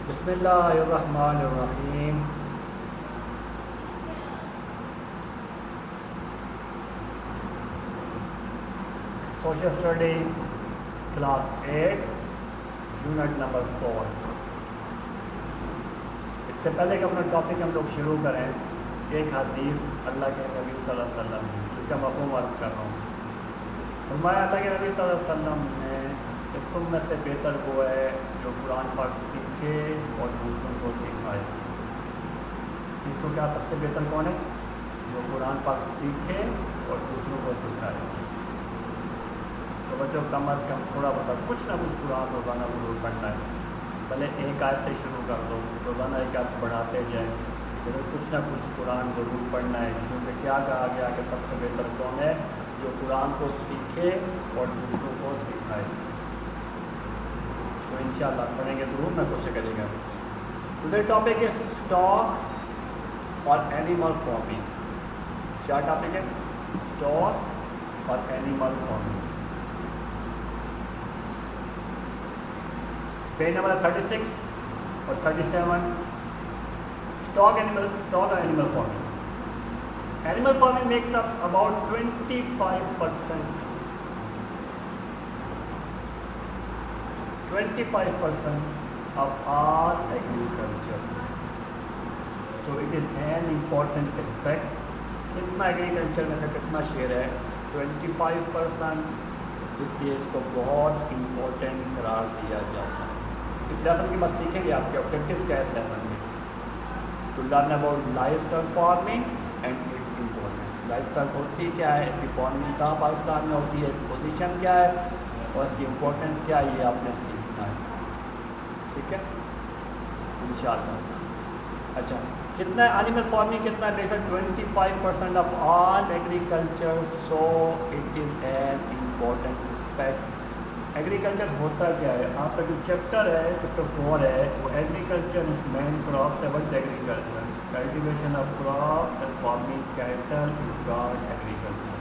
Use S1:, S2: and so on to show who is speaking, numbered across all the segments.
S1: بسم اللہ الرحمن الرحیم. Social study class 8 unit number 4. اس سے پہلے کہ اپنا ٹاپک ہم لوگ شروع کریں، ایک حدیث اللہ کے نبی صلی اللہ علیہ وسلم جس کا مفہوم عرض کر رہا ہوں. فرمایا اللہ کے نبی صلی اللہ علیہ وسلم نے کہ تم میں سے بہتر وہ ہے جو قرآن پاک سیکھے اور دوسروں کو سکھائے. اس کو کیا سب سے بہتر کون ہے؟ جو قرآن پاک سیکھے اور دوسروں کو سکھائے. تو بچوں کم از کم تھوڑا بہت کچھ نہ کچھ قرآن روزانہ ضرور پڑھنا ہے. پہلے ایک آیت سے شروع کر دو، روزانہ ایک آیت بڑھاتے جائیں، پھر کچھ نہ کچھ قرآن ضرور پڑھنا ہے. کیونکہ کیا کہا گیا کہ سب سے بہتر کون ہے؟ جو قرآن کو سیکھے اور دوسروں کو سکھائے. تو انشاءاللہ پڑھیں گے ضرور، میں کوشش کرے گا. ٹوڈے ٹاپک ہے اسٹاک اور اینیمل فارمنگ. کیا ٹاپک ہے؟ اسٹاک اور اینیمل فارمنگ. پیج نمبر 36 اور 37. اسٹاک اور animal farming. Animal farming makes up about 25% of all agriculture. So it is an important aspect. کتنا ایگریکلچر میں سے کتنا شیئر ہے؟ 25%. اس لیے اس کو بہت امپورٹنٹ قرار دیا جاتا ہے. اس لیسن کی بات سیکھیں گے. آپ کے آبجیکٹیو کیا ہے اس لیسن میں؟ To learn about livestock farming and its importance. Livestock ہوتی کیا ہے، اس کی فارمنگ کہاں پاکستان میں ہوتی ہے، اس کی پوزیشن کیا ہے اور اس کی امپورٹنس کیا ہے، یہ آپ نے سیکھنا ہے. ٹھیک ہے انشاءاللہ. اچھا کتنا اینیمل فارمنگ کتنا ہے؟ 25% of all agriculture. So it is an important aspect. Agriculture ہوتا کیا ہے؟ آپ کا جو چیپٹر ہے، چیپٹر 4 ہے، وہ agriculture is main crops. What agriculture? Cultivation of crop and farming cattle is called agriculture.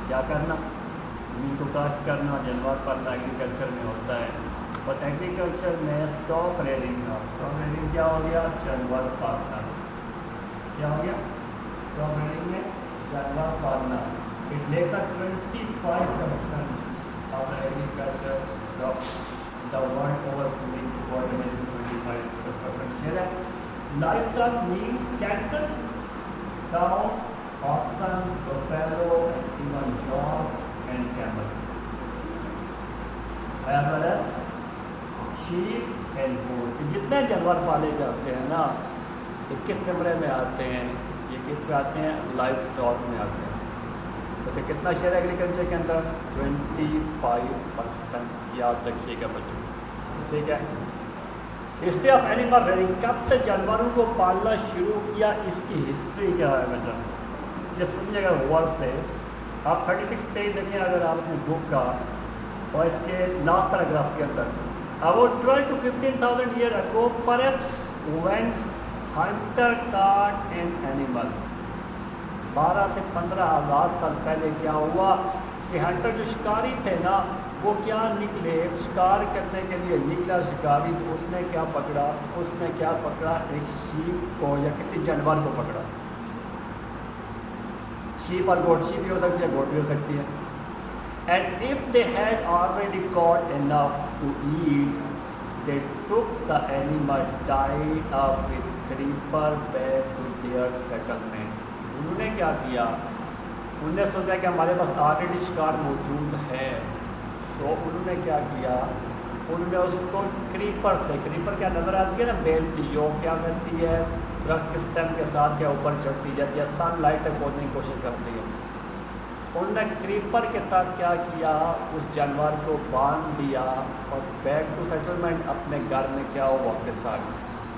S1: کیا کرنا؟ زمین کو کاشت کرنا، جانور پالنا ایگریکلچر میں ہوتا ہے. اور ایگریکلچر میں اسٹاک ریئرنگ کا، اسٹاک ریئرنگ کیا ہو گیا؟ جانور پالنا. کیا ہو گیا؟ اسٹاک ریئرنگ میں جانور پالنا. It makes up 25% of the agriculture of the world over population. 25% share hai. Livestock means cattle, cows, oxen, buffalo, and even hogs and camels, as well as sheep and goats. جتنے جانور پالے جاتے ہیں نا، یہ کس کمرے میں آتے ہیں؟ یہ کس میں آتے ہیں؟ لائف اسٹاک میں آتے ہیں. تو کتنا شیئر ایگریکلچر کے اندر؟ 25%. یاد رکھیے گا بچوں. ٹھیک ہے. History of animal rearing. کب سے جانوروں کو پالنا شروع کیا، اس کی ہسٹری کیا ہے بچہ؟ یہ سنیے گا غور سے. آپ 36 پیج دیکھیں اگر آپ اپنے بک کا، اور اس کے لاسٹ پیراگراف کے اندر about 12 to 15,000 years ago perhaps when hunter caught an animal. 12 سے 15,000 سال پہلے کیا ہوا کہ ہنٹر جو شکاری تھے نا، وہ کیا نکلے شکار کرنے کے لیے نکلا شکاری. تو اس نے کیا پکڑا؟ اس نے کیا پکڑا؟ ایک شیپ کو یا کسی جانور کو پکڑا. شیپ اور گوٹ. شیپ بھی ہو سکتی ہے، گوٹ بھی ہو سکتی ہے. And if they had already caught enough to eat they took the animal tied up with creeper back to their settlement. انہوں نے کیا کیا؟ انہوں نے سوچا کہ ہمارے پاس آلریڈی شکار موجود ہے. تو انہوں نے کیا کیا؟ انہوں نے اس کو کریپر سے، کریپر کیا نظر آتی ہے نا، بیل کی، جو کیا کرتی ہے درخت کے اسٹیم کے ساتھ کیا اوپر چڑھتی جاتی ہے، سن لائٹ تک پہنچنے کی کوشش کرتی ہے. انہوں نے کریپر کے ساتھ کیا کیا؟ اس جانور کو باندھ دیا اور بیک ٹو سیٹلمنٹ اپنے گھر میں کیا ہو واپس آ گیا.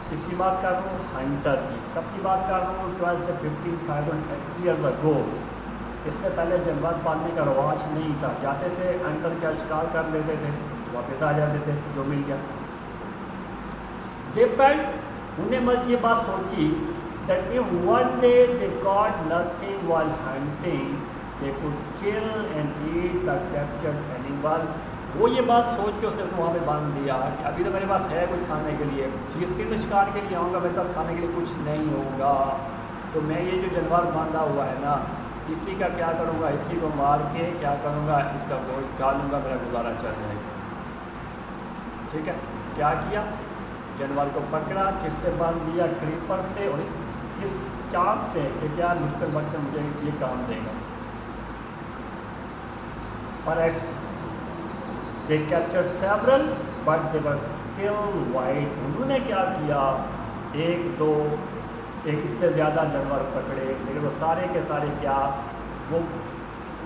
S1: کس کی بات کر رہا ہوں؟ ہنٹر کی. سب کی بات کر رہا ہوں 12 سے 15,000 years ago. اس سے پہلے جانور پالنے کا رواج نہیں تھا. جاتے تھے ہنٹر کیا شکار کر لیتے تھے، واپس آ جاتے تھے جو مل گیا. They felt, انہیں یہ بات سوچی that if one day they caught nothing while hunting, they could kill and eat the captured animal وہ یہ بات سوچ کے اس نے وہاں پہ باندھ دیا کہ ابھی تو میرے پاس ہے کچھ کھانے کے لیے، جس دن میں شکار کے لیے آؤں گا میرے پاس کھانے کے لیے کچھ نہیں ہوگا، تو میں یہ جو جانور باندھا ہوا ہے نا اسی کا کیا کروں گا، اسی کو مار کے کیا کروں گا، اس کا گوشت کھا لوں گا، میرا گزارا چل جائے گا۔ ٹھیک ہے، کیا کیا، جانور کو پکڑا، کس سے باندھ دیا، کریپر سے، اور اس چانس پہ کہ کیا مشکل وقت میں مجھے یہ کام دے گا۔ Perhaps they captured several but they were still white۔ انہوں نے کیا کیا، ایک سے زیادہ جانور پکڑے، لیکن وہ سارے کے سارے کیا، وہ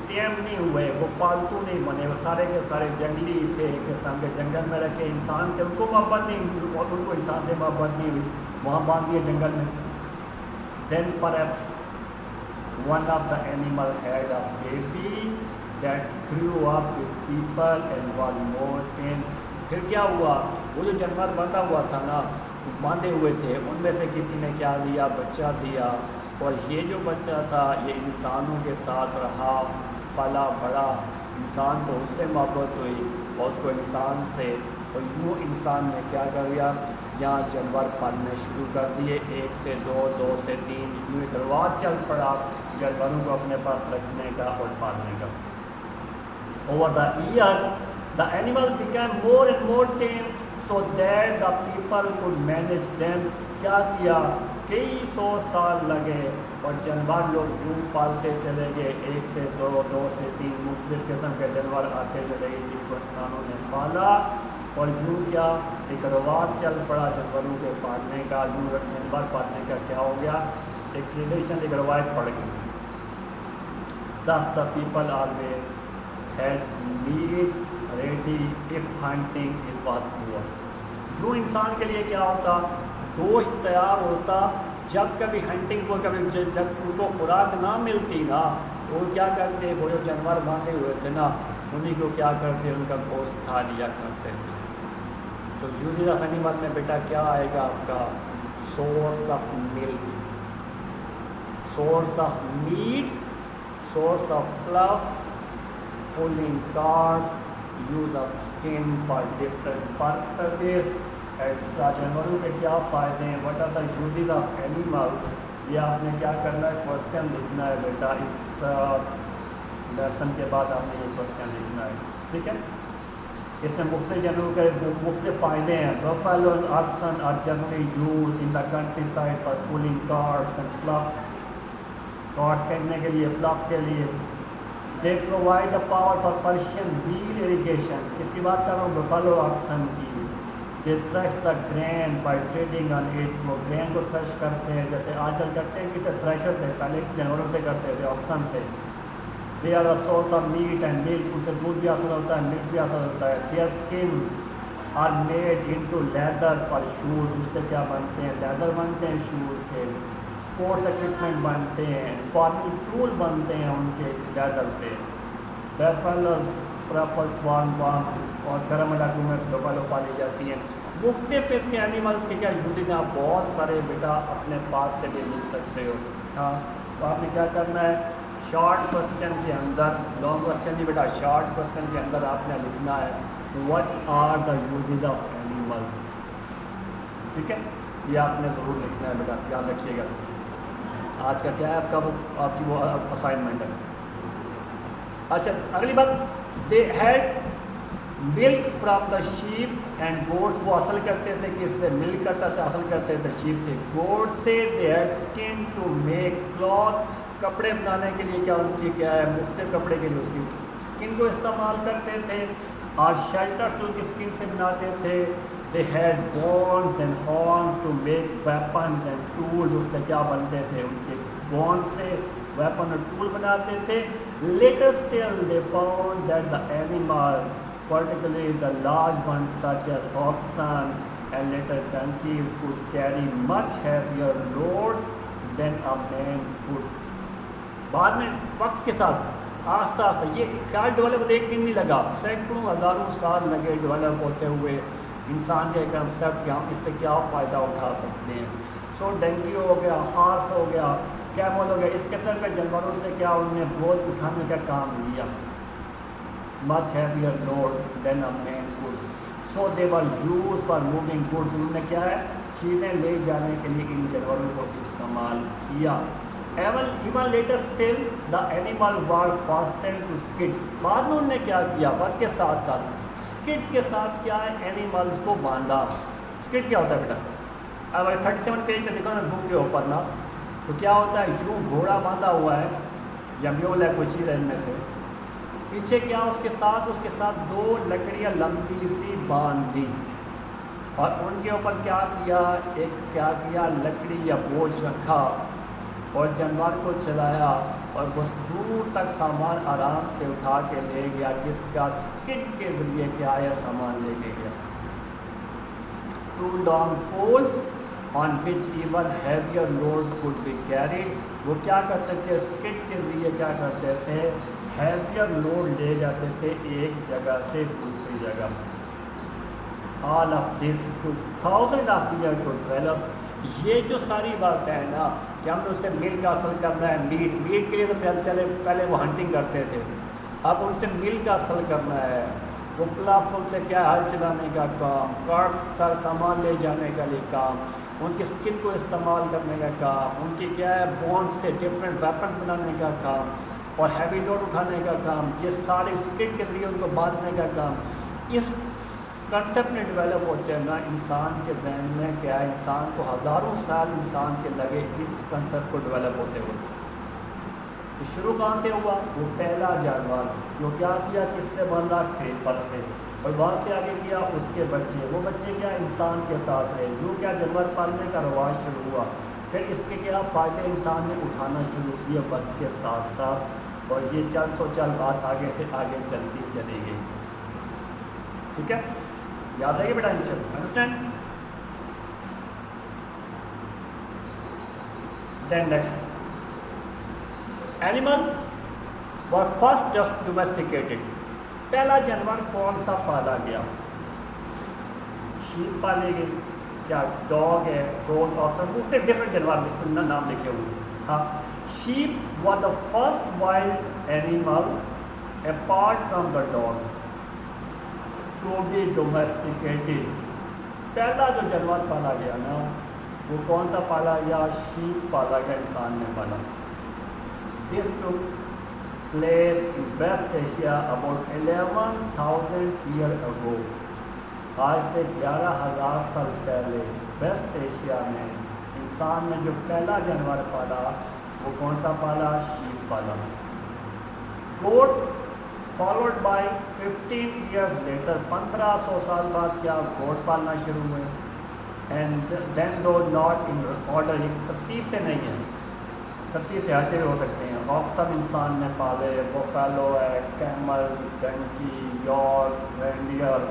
S1: ٹیم نہیں ہوئے، وہ پالتو نہیں بنے، وہ سارے کے سارے جنگلی تھے، ایک قسم کے جنگل میں رکھے انسان تھے، ان کو محبت نہیں ہوئی اور ان کو انسان سے محبت نہیں ہوئی، وہاں باندھ دیے جنگل میں۔ Then perhaps one of the animal had a baby that grew up with people and was more tame۔ پھر کیا ہوا، وہ جو جانور بندھا ہوا تھا نا، باندھے ہوئے تھے، ان میں سے کسی نے کیا دیا، بچہ دیا، اور یہ جو بچہ تھا یہ انسانوں کے ساتھ رہا، پلا بڑا، انسان کو اس سے محبت ہوئی اور اس کو انسان سے، اور یوں انسان نے کیا کر دیا، یہاں جانور پالنے شروع کر دیے، 1 سے 2، 2 سے 3، یوں ایک رواج چل پڑا جانوروں کو اپنے پاس رکھنے کا اور پالنے کا۔ Over the years, the animals became more and more tame so that the people could manage them۔ کیا کیا، کئی 100 سال لگے اور جانور لوگ یوں پالتے چلے گئے، 1 سے 2، 2 سے 3، مختلف قسم کے جانور آتے چلے گئے جن کو انسانوں نے پالا، اور یوں کیا ایک رواج چل پڑا جانوروں کے پالنے کا، یوں جانور پالنے کا کیا ہو گیا، ایک ٹریڈیشن، ایک روایت پڑ گئی۔ Thus the people always had meat ready if hunting it was poor۔ جو انسان کے لیے کیا ہوتا، گوشت تیار ہوتا جب کبھی ہنٹنگ کو، کبھی جب ان کو خوراک نہ ملتی نا، تو وہ کیا کرتے، وہ جو جانور باندھے ہوئے تھے نا انہیں کو کیا کرتے، ان کا گوشت کھا لیا کرتے تھے۔ تو یوزز آف اینیمل میں بیٹا کیا آئے گا آپ کا، source of milk, source of meat, source of plough, pulling cars, use of skin for different purposes۔ ایسا جانوروں کے کیا فائدے ہیں، what are the uses of animals، یہ آپ نے کیا کرنا ہے، کوشچن لکھنا ہے بیٹا، اس لیسن کے بعد آپ نے یہ کوشچن لکھنا ہے، ٹھیک ہے۔ اس میں مختلف جانوروں کے مختلف فائدے ہیں۔ buffalo and oxen are generally used in the countryside for pulling cars and fluff، cars کھینچنے کے لیے، فلف کے لیے۔ They provide the power for Persian wheel irrigation۔ اس کی بات کر رہا ہوں buffalo oxen کی۔ They thresh the grain by treading on it۔ وہ گرین کو تھریش کرتے ہیں، جیسے آج کل کرتے ہیں کسی تھریشر سے، پہلے جانوروں سے کرتے تھے، آکسن سے۔ They are a source of meat and milk۔ ان سے دودھ بھی حاصل ہوتا ہے، ملک بھی حاصل ہوتا ہے۔ Their skin are made into leather for shoes۔ اس سے کیا بنتے ہیں، لیدر بنتے ہیں شوز کے، اسپورٹس ایکوپمنٹ بنتے ہیں، فارمنگ ٹول بنتے ہیں ان کے لیدر سے۔ بیفلوز پریفر وارم فارم، اور گرم علاقوں میں بفلو پالی جاتی ہیں۔ مختلف اس کے اینیملس کے کیا یوزز ہیں، آپ بہت سارے بیٹا اپنے پاس سے بھی لکھ سکتے ہو۔ ہاں، تو آپ نے کیا کرنا ہے، شارٹ کوشچن کے اندر، لانگ کوشچن نہیں بیٹا، شارٹ کوشچن کے اندر آپ نے لکھنا ہے what are the uses of animals, ٹھیک ہے، یہ آپ نے ضرور لکھنا ہے بیٹا، یاد رکھیے گا۔ آج کا کیا ہے آپ کا، آپ کی وہ اسائنمنٹ ہے۔ اچھا اگلی بات، they had milk from the sheep and goats. وہ حاصل کرتے تھے کس سے، ملک کرتا سے حاصل کرتے تھے شیپ سے، گوڈ سے۔ They had skin to make cloth. کپڑے بنانے کے لیے کیا ان کی کیا ہے، مختلف کپڑے کے لیے اس کی اسکن کو استعمال کرتے تھے، اور شیلٹر جو کی اسکن سے بناتے تھے۔ They had bones and horns to make weapons and tools۔ اس سے کیا بنتے تھے، ان کے بون سے ویپن اور ٹول بناتے تھے۔ Later still they found that the animal, particularly the large ones such as oxen and later donkeys, could carry much heavier loads than a man could۔ بعد میں وقت کے ساتھ آہستہ آہستہ یہ خیال ڈیولپ، ایک دن نہیں لگا، سینکڑوں ہزاروں سال لگے ڈیولپ ہوتے ہوئے انسان کے کنسیپٹ کہ ہم اس سے کیا فائدہ اٹھا سکتے ہیں۔ سو ڈنکی ہو گیا، ہارس ہو گیا، کیمل ہو گیا، اس قسم کے جانوروں سے کیا انہوں نے بوجھ اٹھانے کا کام لیا۔ much heavier load than a main good. So they were used for moving goods. انہوں نے کیا ہے چیزیں لے جانے کے لیے ان جانوروں کو استعمال کیا. Even later still the animal were fastened to skid. بعد میں انہوں نے کیا کیا وقت کے ساتھ skid کے ساتھ کیا ہے اینیملز کو باندھا. skid کیا ہوتا ہے بیٹا؟ اب 37 پیج میں دیکھو نا بک کے اوپر نا تو کیا ہوتا ہے یوں گھوڑا باندھا ہوا ہے یا میول ہے کوئی چیز ہے ان میں سے, پیچھے کیا اس کے ساتھ 2 لکڑیاں لمبی سی باندھ دی اور ان کے اوپر کیا کیا لکڑی یا بوجھ رکھا اور جانور کو چلایا اور بس دور تک سامان آرام سے اٹھا کے لے گیا جس کا اسکڈ کے ذریعے کیا ہے سامان لے کے گیا. 2 long poles on which even heavier load could be carried. وہ کیا کرتے تھے اسکڈ کے ذریعے کیا کرتے تھے ہیویئر لوڈ لے جاتے تھے ایک جگہ سے دوسری جگہ. All of this took thousands of years to develop. یہ جو ساری بات ہے نا کہ ہم نے اس سے ملک حاصل کرنا ہے, میٹ کے لیے تو پہلے وہ ہنٹنگ کرتے تھے, اب ان سے ملک حاصل کرنا ہے, وہ پلافل سے کیا ہل چلانے کا کام, کارٹس سارا سامان لے جانے کا لیے کام, ان کی اسکن کو استعمال کرنے کا کام, ان کی کیا ہے بونس سے ڈفرینٹ ویپن بنانے کا کام اور ہیوی لوڈ اٹھانے کا کام, یہ سارے اسکن کے ذریعے ان کو باندھنے کا کام. اس کنسیپٹ میں ڈیولپ ہوتے ہیں نا انسان کے ذہن میں کیا ہے انسان کو ہزاروں سال انسان کے لگے اس کنسیپٹ کو ڈیولپ ہوتے ہوئے. تو شروع کہاں سے ہوا؟ وہ پہلا جانور جو کیا کیا کس سے باندھا کریپر سے, اور وہاں سے آگے کیا اس کے بچے, وہ بچے کیا انسان کے ساتھ رہے, جو کیا جانور پالنے کا رواج شروع ہوا, پھر اس کے کیا فائدے انسان نے اٹھانا شروع کیا وقت کے ساتھ ساتھ, اور یہ چل بات آگے سے آگے چلتی چلی گئی. ٹھیک ہے, یاد رہیے بیٹا understand. Then next animal were first domesticated. پہلا جانور کون سا پالا گیا؟ شیپ پالے گئے, کیا ڈاگ ہے, گوٹ اور سب اس سے ڈفرینٹ جانور نام لکھے ہوئے. ہاں, sheep was the first wild animal apart from the dog to be domesticated. پہلا جو جانور پالا گیا نا وہ کون سا پالا گیا؟ شیپ پالا گیا, انسان نے پالا. This took place in West Asia about 11,000 years ago. آج سے 11,000 سال پہلے ویسٹ ایشیا میں انسان نے جو پہلا جانور پالا وہ کون سا پالا؟ شیپ پالا. گوٹ فالوڈ بائی 15 years later. 1500 سال بعد کیا گوٹ پالنا شروع ہوئے. And then though not in order, یہ ترتیب سے نہیں ہے, ترتیب سے ہٹے ہو سکتے ہیں. اور سب انسان نے پالے, بوفیلو ہے, camel, donkey, yaks, reindeer,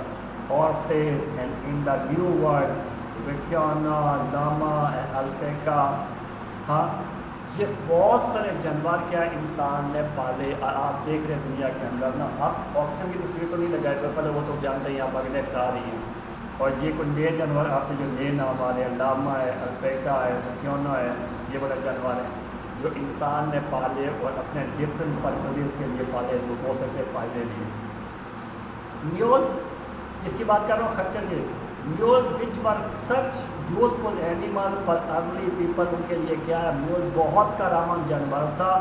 S1: horses, and in the New World vicuna, llama, alpaca. ہاں, یہ بہت سارے جانور کیا انسان نے پالے. آپ دیکھ رہے ہیں دنیا کے اندر نا, آپ آکسیجن کی تصویر تو نہیں لگائے گا, پہلے وہ تو جانتے ہیں آپ آگے نیکسٹ آ رہی ہیں. اور یہ کوئی نئے جانور آپ سے جو نئے نام آ رہے ہیں, لاما ہے, الپیکا ہے, ویکیانا ہے, یہ بڑا جانور ہے جو انسان نے پالے اور اپنے ڈفرینٹ پرپزز کے لیے پالے, تو ہو سکتے فائدے لیے. میولز, جس کی بات کر رہا ہوں خچر کے, mule which were such useful animal for early people, ان کے لیے کیا ہے میول بہت کارآمد جانور تھا.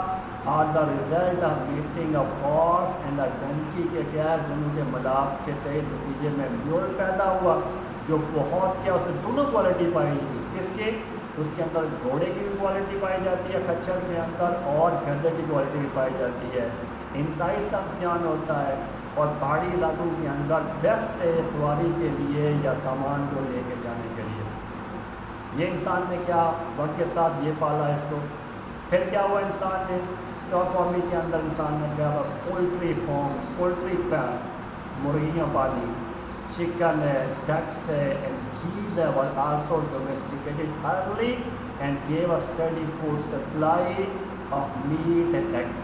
S1: Are the result of mating of horse and donkey کے کیا ہے دونوں کے ملاپ کے صحیح نتیجے میں میول پیدا ہوا جو بہت کیا اس میں دونوں کوالٹی پائی گئی. کس کے؟ اس کے اندر گھوڑے کی بھی کوالٹی پائی جاتی ہے خچر کے اندر, اور گدھے کی کوالٹی بھی پائی جاتی ہے. انتہائی سمجھان ہوتا ہے اور پہاڑی علاقوں کے اندر بیسٹ ہے سواری کے لیے یا سامان کو لے کے جانے کے لیے. یہ انسان نے کیا وقت کے ساتھ یہ پالا اس کو. پھر کیا ہوا انسان نے اسٹاک فارمنگ کے اندر انسان نے کیا پولٹری فارم, پولٹری مرغیاں پالی, چکن ہے, ڈکس ہے, اینڈ چیز ہے, was also domesticated early and gave a steady food supply of meat and eggs.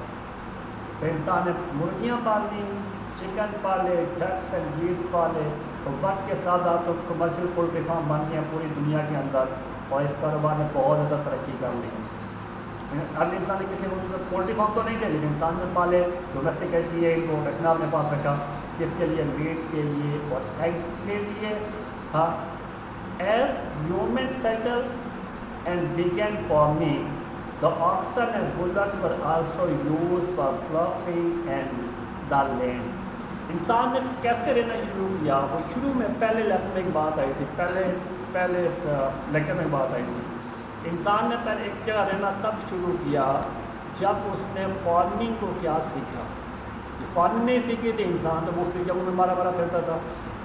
S1: پھر انسان نے مرغیاں پالی, چکن پالے, ڈکس اینڈ گیز پالے, تو وقت کے ساتھ آپ تو کمرشل پولٹری فارم بن گئے ہیں پوری دنیا کے اندر, اور اس کاروبار نے بہت زیادہ ترقی کر لی. ہر انسان نے کسی پولٹری فارم تو نہیں تھے، لیکن انسان نے پالے، ڈومیسٹیکیٹ کیے، ان کو رکھنا اپنے پاس رکھا، کس کے لیے؟ میٹ کے لیے اور ایگس کے لیے. ہاں، ایز ہیومن سیٹل اینڈ بیگن farming the oxen and bullocks were also used for ploughing and the land. انسان نے کیسے رہنا شروع کیا؟ وہ شروع میں پہلے لیسن میں ایک بات آئی تھی، پہلے لیکچر میں بات آئی تھی. انسان نے پہلے ایک جگہ رہنا تب شروع کیا جب اس نے فارمنگ کو کیا سیکھا. فارمنگ نہیں سیکھی تھی انسان تو مختلف جگہوں میں مارا کرتا تھا.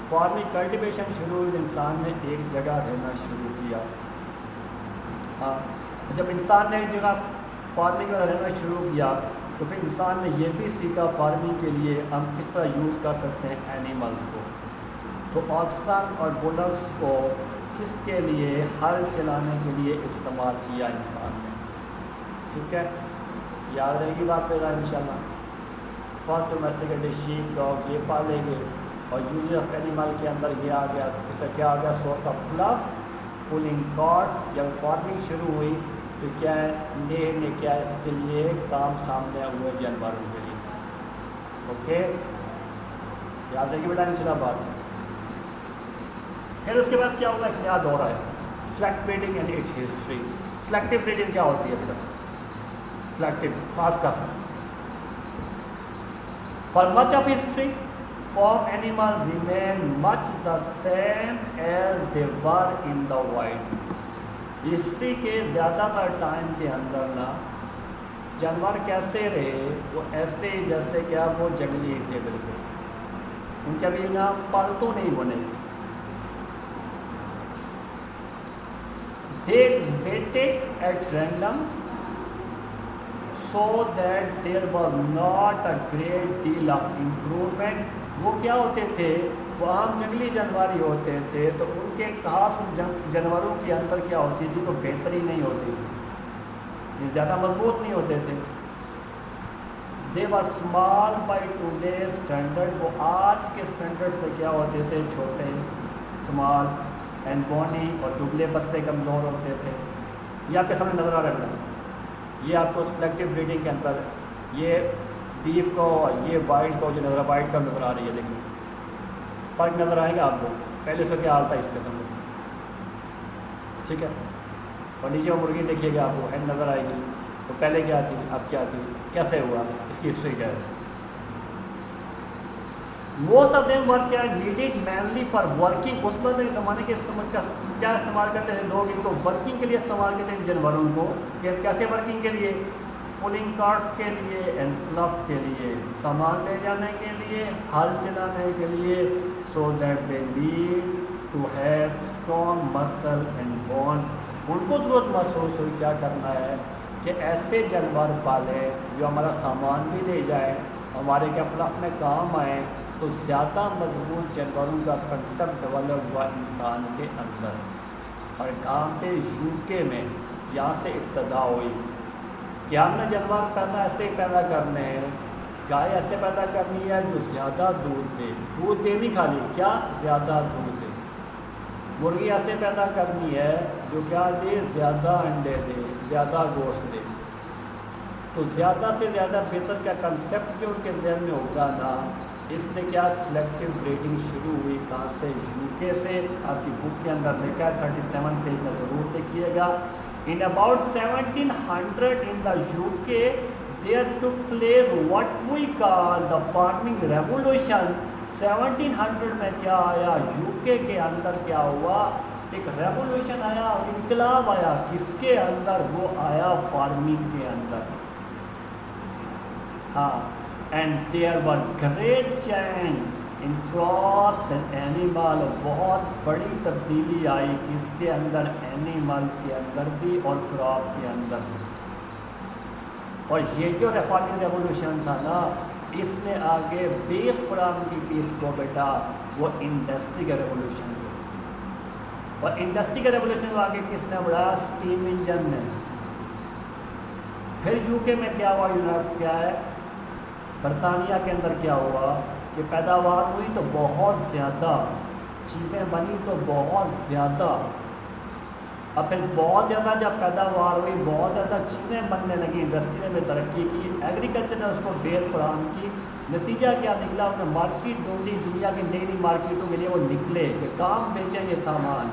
S1: فارمنگ کلٹیویشن شروع ہوئی، انسان نے ایک جگہ رہنا شروع کیا. ہاں، جب انسان نے ایک جگہ فارمنگ میں رہنا شروع کیا تو پھر انسان نے یہ بھی سیکھا فارمنگ کے لیے ہم کس طرح یوز کر سکتے ہیں اینیملز کو. تو آکسن اور بلکس کو کس کے لیے؟ ہل چلانے کے لیے استعمال کیا انسان نے. ٹھیک ہے، یاد رہے گی بات پہ ان شاء اللہ. فرسٹ ڈومیسٹیکیٹڈ شیپ ڈاگ یہ پالے گے، اور یوز آف اینیمل کے اندر یہ آ گیا. اس سے کیا آ گیا؟ Source of plough, pulling carts. جب فارمنگ شروع ہوئی تو کیا ہے؟ نے کیا اس کے لیے کام سامنے ہوئے جانوروں کے لیے. اوکے، یاد رہے گی بیٹا ان شاء اللہ بات. پھر اس کے بعد کیا ہوگا؟ کیا دور ہے؟ Select breeding and its history. Selective breeding کیا ہوتی ہے بیٹا؟ سلیکٹو خاص کا for much of history farm animals remain much the same as they were in the wild. History کے زیادہ تر ٹائم کے اندر نا جانور کیسے رہے؟ وہ ایسے جیسے کیا وہ جنگلی تھے بالکل. ان کے بھی نا پالتو نہیں بنے. They mated at random so that there was not a great deal of improvement. وہ کیا ہوتے تھے؟ وہ عام جنگلی جانور ہی ہوتے تھے، تو ان کے خاص جانوروں کے اندر کیا ہوتی تھی؟ تو بہتری نہیں ہوتی تھی، زیادہ مضبوط نہیں ہوتے تھے. They were small by today's standard. وہ آج کے اسٹینڈرڈ سے کیا ہوتے تھے؟ چھوٹے، اسمال اینڈ بونی، اور دبلے پتلے کمزور ہوتے تھے. یہ آپ کے سامنے نظر آ رہا ہے. یہ آپ کو سلیکٹو بریڈنگ کے اندر یہ بیف کو اور یہ وائٹ کو جو نظر وائٹ کا نظر آ رہی ہے، لیکن فرق نظر آئے گا آپ کو. پہلے سے کیا حال تھا اس کے سامنے، ٹھیک ہے. اور نیچے مرغی دیکھیے گا آپ کو ہینڈ نظر آئے گی. تو پہلے کیا تھی، اب کیا تھی، کیسے ہوا، اس کی ہسٹری کیا ہے. موسٹ آف دیم ورک کیا نیڈیڈ مینلی فار ورکنگ. اس وقت زمانے کے کیا استعمال کرتے تھے لوگ؟ ان کو ورکنگ کے لیے استعمال کرتے تھے جانوروں کو. کیسے ورکنگ کے لیے؟ پولنگ کارٹس کے لیے اینڈ پلف کے لیے، سامان لے جانے کے لیے، ہل چلانے کے لیے. So that they need to have strong muscle and bone. ان کو ضرورت محسوس ہوئی کیا کرنا ہے کہ ایسے جانور پالے جو ہمارا سامان بھی لے جائے، ہمارے کیا پلف میں کام آئے. تو زیادہ مضبوط جانوروں کا کنسیپٹ ڈیولپ ہوا انسان کے اندر. اور کام پہ UK میں یہاں سے ابتدا ہوئی کہ ہم نے جانور پیدا ایسے پیدا کرنے ہیں. گائے ایسے پیدا کرنی ہے جو زیادہ دودھ دے، دودھ دے نہیں خالی، کیا زیادہ دودھ دے. مرغی ایسے پیدا کرنی ہے جو کیا دے، زیادہ انڈے دے، زیادہ گوشت دے. تو زیادہ سے زیادہ بہتر کا کنسیپٹ جو ان کے ذہن میں ہوگا نا، اس نے کیا سلیکٹو بریڈنگ شروع ہوئی. کہاں سے؟ UK سے. آپ کی بک کے اندر لکھا ہے 37 پیج میں ضرور دیکھیے گا. In about 1700 in the UK there took place what we call the farming revolution. 1700 میں کیا آیا؟ UK کے اندر کیا ہوا؟ ایک ریولوشن آیا، انقلاب آیا. کس کے اندر؟ وہ آیا فارمنگ کے اندر. ہاں، and there was great change in crops and animal. بہت بڑی تبدیلی آئی کس کے اندر؟ اینیملز کے اندر بھی اور کراپ کے اندر بھی. اور یہ جو فارمنگ ریولوشن تھا نا، اس نے آگے بیس فراہم کی تھی اس کو بیٹا، وہ انڈسٹری کا ریولوشن. اور انڈسٹری کا ریولوشن آگے کس نے بڑھایا؟ اسٹیم انجن نے. پھر UK میں کیا ہوا؟ یونائٹ کیا ہے، برطانیہ کے اندر کیا ہوا کہ پیداوار ہوئی تو بہت زیادہ، چیزیں بنی تو بہت زیادہ. اب پھر بہت زیادہ جب پیداوار ہوئی، بہت زیادہ چیزیں بننے لگی، انڈسٹری نے ترقی کی، ایگریکلچر نے اس کو بیس فراہم کی، نتیجہ کیا نکلا؟ انہیں مارکیٹ ڈھونڈی، دنیا کی نئی نئی مارکیٹوں کے لیے وہ نکلے کہ کام بیچیں گے سامان.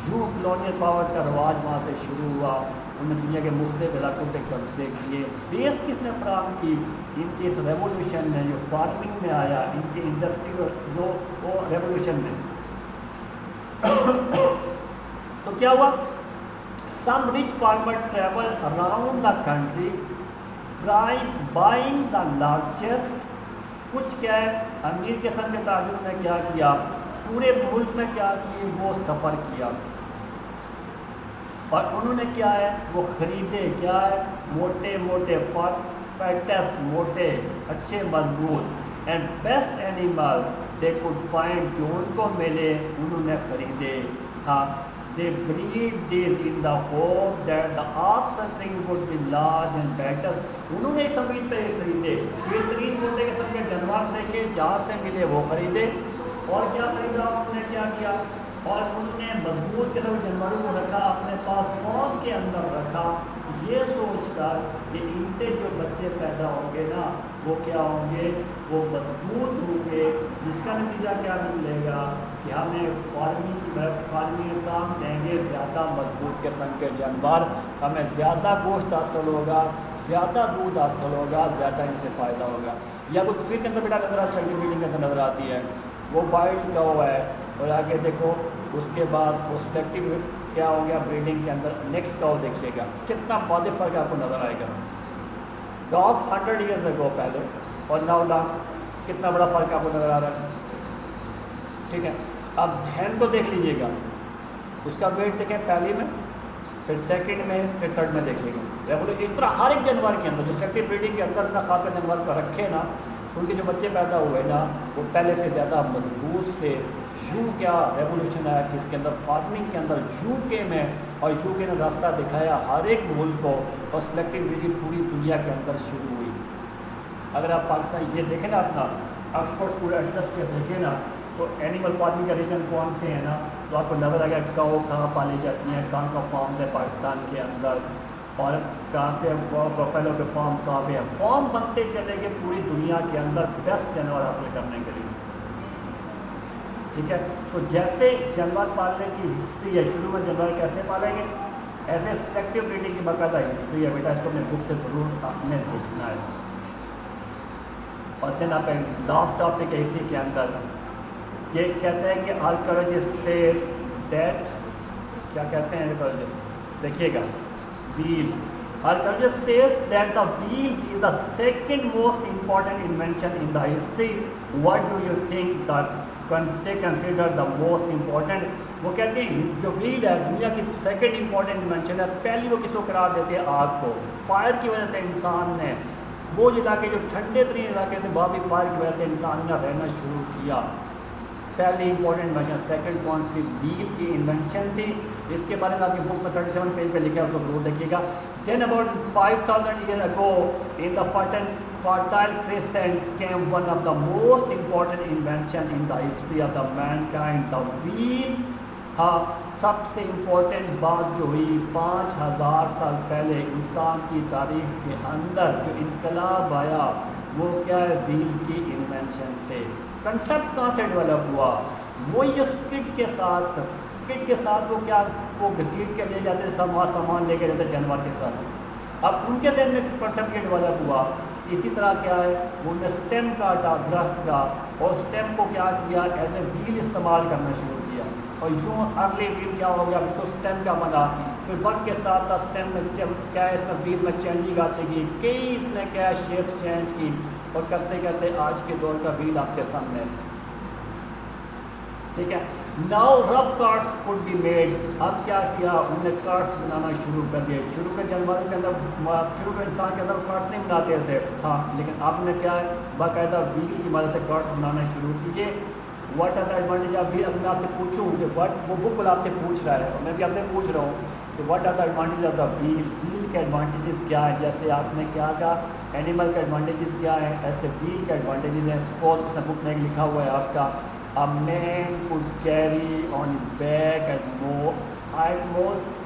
S1: یوں کلونیل پاور کا رواج وہاں سے شروع ہوا. انہوں نے دنیا کے مختلف علاقوں پہ قبضے کیے. بیس کس نے فراہم کی؟ ان کی اس ریولیوشن نے جو فارمنگ میں آیا، ان کی انڈسٹری جو وہ ریولیوشن میں. تو کیا ہوا؟ Some rich farmer travel around the country buying the largest. کچھ کیا ہے امیر قسم کے تاجروں نے کیا کیا؟ پورے ملک میں کیا کیے؟ وہ سفر کیا اور انہوں نے کیا ہے وہ خریدے. کیا ہے؟ موٹے موٹے فیٹسٹ، موٹے اچھے مضبوط and best animal they could find, جو ان کو ملے انہوں نے خریدے. ہاں، they breed this in the hope that the offspring would be large and better. انہوں نے اس امید پہ خریدے، بہترین موٹے قسم کے جانور دیکھے، جہاں سے ملے وہ خریدے. اور کیا خریدا؟ انہوں نے کیا کیا؟ اور انہوں نے مضبوط قسم کے جانوروں کو رکھا، اپنے پاس فارم کے اندر رکھا، یہ سوچ کر کہ ان سے جو بچے پیدا ہوں گے نا وہ کیا ہوں گے؟ وہ مضبوط ہوں گے، جس کا نتیجہ کیا ملے گا کہ ہمیں فارمنگ میں کام دیں گے زیادہ مضبوط قسم کے جانور، ہمیں زیادہ گوشت حاصل ہوگا، زیادہ دودھ حاصل ہوگا، زیادہ ان سے فائدہ ہوگا. یا کچھ تصویر کے اندر بیٹا نظر آتی ہے، کے اندر نظر آتی ہے، وہ وائلڈ کاؤ ہے. اور آگے دیکھو اس کے بعد وہ سلیکٹیو کیا ہو گیا بریڈنگ کے اندر. نیکسٹ کاؤ دیکھیے گا کتنا واضح فرق آپ کو نظر آئے گا. ڈاگ 100 ایئرز اگو پہلے اور ناؤ ڈاگ، کتنا بڑا فرق آپ کو نظر آ رہا ہے. ٹھیک ہے، اب ہین کو دیکھ لیجیے گا، اس کا ویٹ دیکھیں پہلی میں، پھر سیکنڈ میں، پھر تھرڈ میں دیکھیے گا. اس طرح ہر ایک جانور کے اندر جو سلیکٹیو بریڈنگ کے اندر کا خاص جانور کو رکھے نا، ان کے جو بچے پیدا ہوئے نا وہ پہلے سے زیادہ مضبوط تھے. یو کیا ریولیوشن آیا کہ اس کے اندر فارمنگ کے اندر یو کے میں، اور یو کے نے راستہ دکھایا ہر ایک ملک کو، اور سلیکٹیو بریڈنگ پوری دنیا کے اندر شروع ہوئی. اگر آپ پاکستان یہ دیکھیں نا اپنا آکسفورڈ پورا ایٹلس کے دیکھیں نا، تو اینیمل فارمنگ کا ریجن کون سے ہیں نا، تو آپ کو نظر آئے گا کاؤ کہاں پالی جاتی ہیں، کہاں کا فارم ہے پاکستان کے اندر، اور کہاں پہ بفیلو کے فارم کہاں پہ ہے. فارم بنتے چلے گئے پوری دنیا کے اندر بیسٹ جانور حاصل کرنے کے لیے. ٹھیک ہے، تو جیسے جانور پالنے کی ہسٹری ہے، شروع میں جانور کیسے پالیں گے، ایسے سلیکٹیو بریڈنگ کی باقاعدہ ہسٹری ہے بیٹا. اس کو اپنے بک سے ضرور آپ نے دیکھنا ہے. اور دین آپ لاسٹ ٹاپک ہے اسی کے اندر، یہ کہتے ہیں کہ آرکیولوجسٹ سیز دیٹ، کیا کہتے ہیں آرکیولوجسٹ؟ دیکھیے گا wheel. Archaeologist says that the wheel is the second most important invention in the history. What do you think that they consider the most important? وہ کہتے ہیں جو wheel ہے دنیا کی سیکنڈ امپورٹنٹ انوینشن ہے. پہلی وہ کس کو قرار دیتے ہیں؟ آگ کو. فائر کی وجہ سے انسان نے وہ علاقے جو ٹھنڈے ترین علاقے تھے وہاں بھی فائر کی وجہ سے انسان نے رہنا شروع کیا. پہلی امپورٹنٹ انوینشن. سیکنڈ کون سی؟ ویل کی انوینشن تھی. اس کے بارے میں آپ کی بک میں 37 پیج پہ لکھا ہے، اس کو ضرور دیکھیے گا. دین about 5000 years ago in the fertile crescent came one of the most important invention in the history of the mankind, the wheel. ہاں، سب سے امپورٹنٹ بات جو ہوئی 5000 سال پہلے انسان کی تاریخ کے اندر جو انقلاب آیا وہ کیا ہے؟ ویل کی انوینشن سے. کنسیپٹ کہاں سے ڈیولپ ہوا؟ وہی اسکٹ کے ساتھ وہ کیا وہ گھسیٹ کے لے جاتے سامان لے کے جاتے جانور کے ساتھ. اب ان کے ذہن میں کنسیپٹ یہ ڈیولپ ہوا. اسی طرح کیا ہے انہوں نے اسٹیم کاٹا درخت کا، اور اسٹیم کو کیا کیا ایز اے ویل استعمال کرنا شروع کیا. اور یوں ارلی ویل کیا ہو گیا تو اسٹیم کا بنا. پھر وقت کے ساتھ اسٹیم میں کیا ہے ویل میں چینجنگ آتی گئی، کئی اس نے کیا شیپ چینج کی، اور کرتے کرتے آج کے دور کا ویل آپ کے سامنے. ٹھیک ہے، now rough carts could be made. اب کیا کیا انہوں نے کارٹس بنانا شروع کر دیے. شروع کے جانوروں کے اندر، شروع کے انسان کے اندر کارٹس نہیں بناتے تھے ہاں، لیکن آپ نے کیا ہے باقاعدہ ویل کی مدد سے کارٹس بنانا شروع کیے. What are the advantage of wheel? اگر میں آپ سے پوچھوں کہ وہ بک آپ سے پوچھ رہا ہے اور میں بھی آپ سے پوچھ رہا ہوں کہ what are the advantage of the wheel? Wheel کے ایڈوانٹیجز کیا ہیں؟ جیسے آپ نے کیا کہا اینیمل کے ایڈوانٹیجز کیا ہیں، ایسے ویل کے ایڈوانٹیجز ہیں. سپوز اس بک میں لکھا ہوا ہے آپ کا A man could carry on his back at most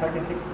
S1: 36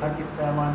S1: 37